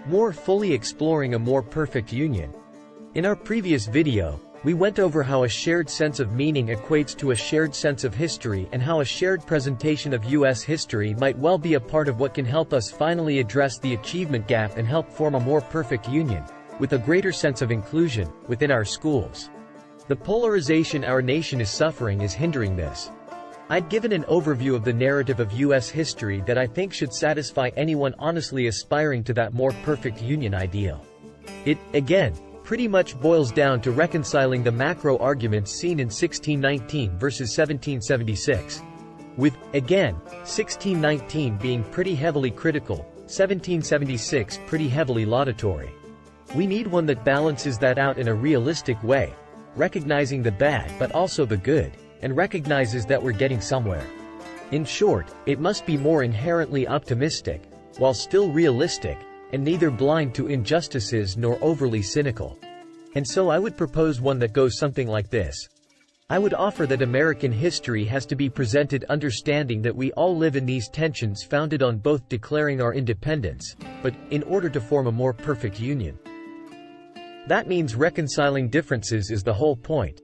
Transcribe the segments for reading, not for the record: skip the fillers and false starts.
more fully exploring a more perfect union. In our previous video, we went over how a shared sense of meaning equates to a shared sense of history and how a shared presentation of U.S. history might well be a part of what can help us finally address the achievement gap and help form a more perfect union, with a greater sense of inclusion, within our schools. The polarization our nation is suffering is hindering this. I'd given an overview of the narrative of U.S. history that I think should satisfy anyone honestly aspiring to that more perfect union ideal. It, again, pretty much boils down to reconciling the macro arguments seen in 1619 versus 1776. With, again, 1619 being pretty heavily critical, 1776 pretty heavily laudatory. We need one that balances that out in a realistic way, recognizing the bad but also the good, and recognizes that we're getting somewhere. In short, it must be more inherently optimistic, while still realistic, and neither blind to injustices nor overly cynical. And so I would propose one that goes something like this. I would offer that American history has to be presented understanding that we all live in these tensions founded on both declaring our independence, but, in order to form a more perfect union. That means reconciling differences is the whole point.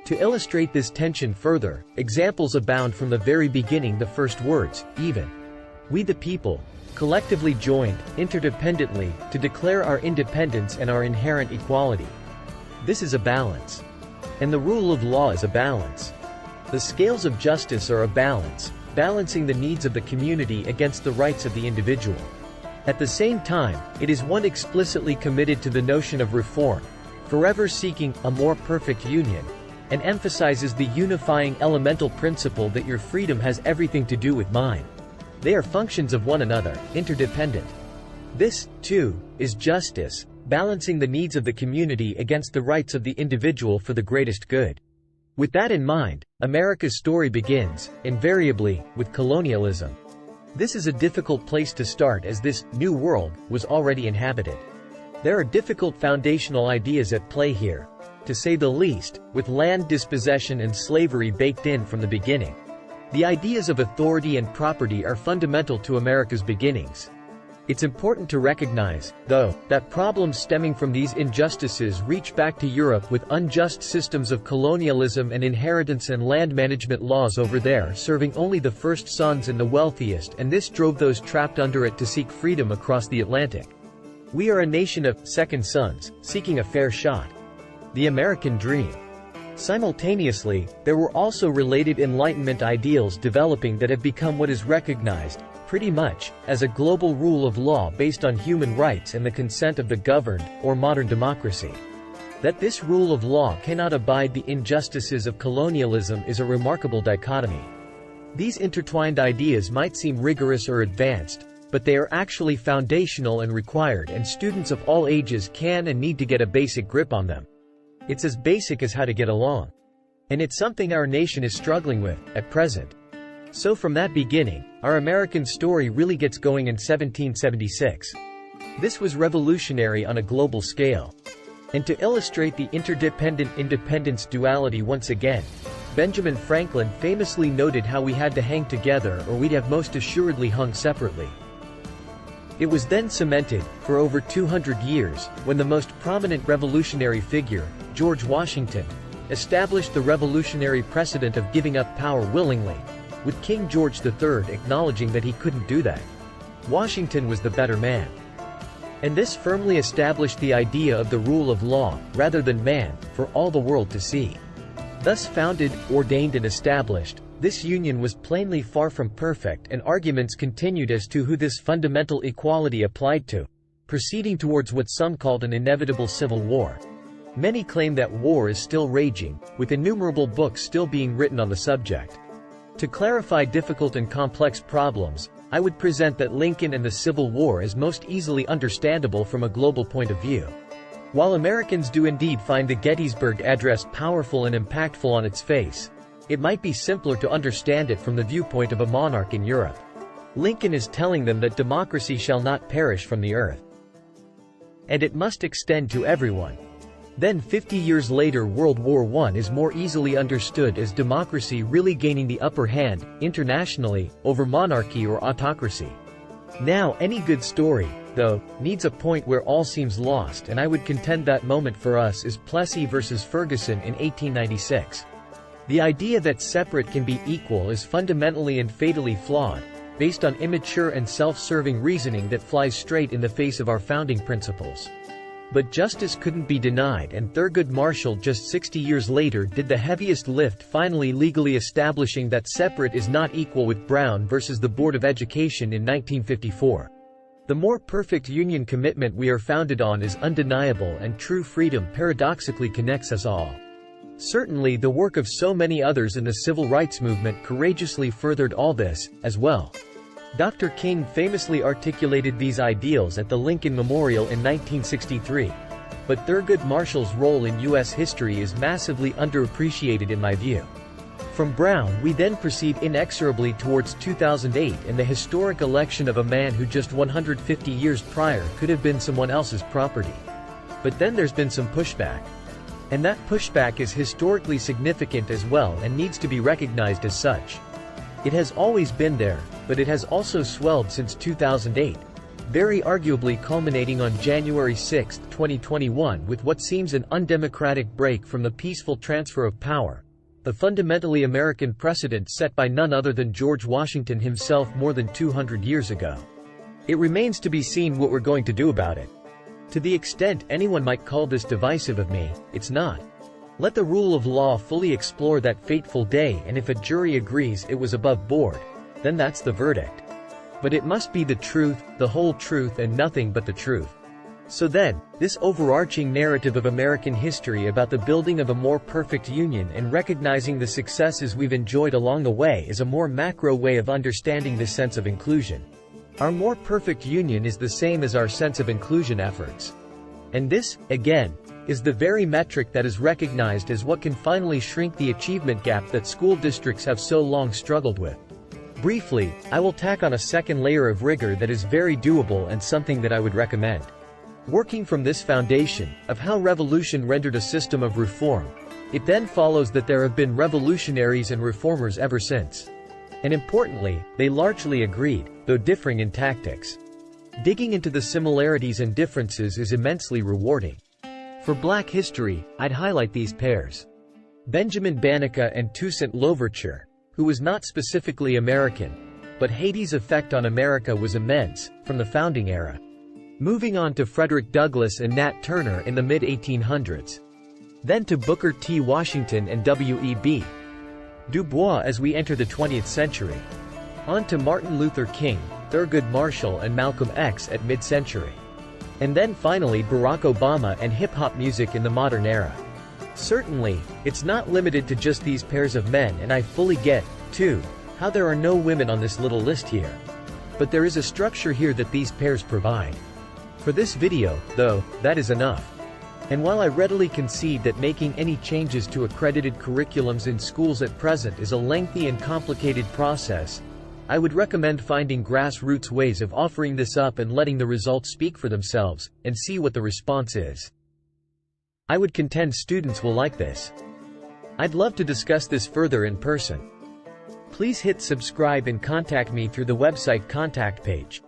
To illustrate this tension further, examples abound from the very beginning. The first words, even. We the people, collectively joined, interdependently, to declare our independence and our inherent equality. This is a balance. And the rule of law is a balance. The scales of justice are a balance, balancing the needs of the community against the rights of the individual. At the same time, it is one explicitly committed to the notion of reform, forever seeking a more perfect union, and emphasizes the unifying elemental principle that your freedom has everything to do with mine. They are functions of one another, interdependent. This, too, is justice, balancing the needs of the community against the rights of the individual for the greatest good. With that in mind, America's story begins, invariably, with colonialism. This is a difficult place to start as this new world was already inhabited. There are difficult foundational ideas at play here, to say the least, with land dispossession and slavery baked in from the beginning. The ideas of authority and property are fundamental to America's beginnings. It's important to recognize, though, that problems stemming from these injustices reach back to Europe with unjust systems of colonialism and inheritance and land management laws over there serving only the first sons and the wealthiest, and this drove those trapped under it to seek freedom across the Atlantic. We are a nation of second sons, seeking a fair shot. The American dream. Simultaneously, there were also related Enlightenment ideals developing that have become what is recognized, pretty much, as a global rule of law based on human rights and the consent of the governed, or modern democracy. That this rule of law cannot abide the injustices of colonialism is a remarkable dichotomy. These intertwined ideas might seem rigorous or advanced, but they are actually foundational and required, and students of all ages can and need to get a basic grip on them. It's as basic as how to get along. And it's something our nation is struggling with, at present. So from that beginning, our American story really gets going in 1776. This was revolutionary on a global scale. And to illustrate the interdependent-independence duality once again, Benjamin Franklin famously noted how we had to hang together or we'd have most assuredly hung separately. It was then cemented, for over 200 years, when the most prominent revolutionary figure, George Washington, established the revolutionary precedent of giving up power willingly, with King George III acknowledging that he couldn't do that. Washington was the better man. And this firmly established the idea of the rule of law, rather than man, for all the world to see. Thus founded, ordained and established, this union was plainly far from perfect, and arguments continued as to who this fundamental equality applied to, proceeding towards what some called an inevitable civil war. Many claim that war is still raging, with innumerable books still being written on the subject. To clarify difficult and complex problems, I would present that Lincoln and the Civil War is most easily understandable from a global point of view. While Americans do indeed find the Gettysburg Address powerful and impactful on its face, it might be simpler to understand it from the viewpoint of a monarch in Europe. Lincoln is telling them that democracy shall not perish from the earth. And it must extend to everyone. Then 50 years later World War I is more easily understood as democracy really gaining the upper hand, internationally, over monarchy or autocracy. Now any good story, though, needs a point where all seems lost, and I would contend that moment for us is Plessy versus Ferguson in 1896. The idea that separate can be equal is fundamentally and fatally flawed, based on immature and self-serving reasoning that flies straight in the face of our founding principles. But justice couldn't be denied, and Thurgood Marshall just 60 years later did the heaviest lift, finally legally establishing that separate is not equal, with Brown versus the Board of Education in 1954. The more perfect union commitment we are founded on is undeniable, and true freedom paradoxically connects us all. Certainly the work of so many others in the civil rights movement courageously furthered all this, as well. Dr. King famously articulated these ideals at the Lincoln Memorial in 1963. But Thurgood Marshall's role in U.S. history is massively underappreciated in my view. From Brown we then proceed inexorably towards 2008 and the historic election of a man who just 150 years prior could have been someone else's property. But then there's been some pushback. And that pushback is historically significant as well and needs to be recognized as such. It has always been there, but it has also swelled since 2008, very arguably culminating on January 6, 2021 with what seems an undemocratic break from the peaceful transfer of power, a fundamentally American precedent set by none other than George Washington himself more than 200 years ago. It remains to be seen what we're going to do about it. To the extent anyone might call this divisive of me, it's not. Let the rule of law fully explore that fateful day, and if a jury agrees it was above board, then that's the verdict. But it must be the truth, the whole truth, and nothing but the truth. So then, this overarching narrative of American history about the building of a more perfect union and recognizing the successes we've enjoyed along the way is a more macro way of understanding this sense of inclusion. Our more perfect union is the same as our sense of inclusion efforts. And this, again, is the very metric that is recognized as what can finally shrink the achievement gap that school districts have so long struggled with. Briefly, I will tack on a second layer of rigor that is very doable and something that I would recommend. Working from this foundation, of how revolution rendered a system of reform, it then follows that there have been revolutionaries and reformers ever since. And importantly, they largely agreed, though differing in tactics. Digging into the similarities and differences is immensely rewarding. For Black history, I'd highlight these pairs. Benjamin Banneker and Toussaint Louverture, who was not specifically American, but Haiti's effect on America was immense, from the founding era. Moving on to Frederick Douglass and Nat Turner in the mid-1800s. Then to Booker T. Washington and W.E.B. Du Bois as we enter the 20th century. On to Martin Luther King, Thurgood Marshall and Malcolm X at mid-century. And then finally Barack Obama and hip-hop music in the modern era. Certainly, it's not limited to just these pairs of men, and I fully get, too, how there are no women on this little list here. But there is a structure here that these pairs provide. For this video, though, that is enough. And while I readily concede that making any changes to accredited curriculums in schools at present is a lengthy and complicated process, I would recommend finding grassroots ways of offering this up and letting the results speak for themselves, and see what the response is. I would contend students will like this. I'd love to discuss this further in person. Please hit subscribe and contact me through the website contact page.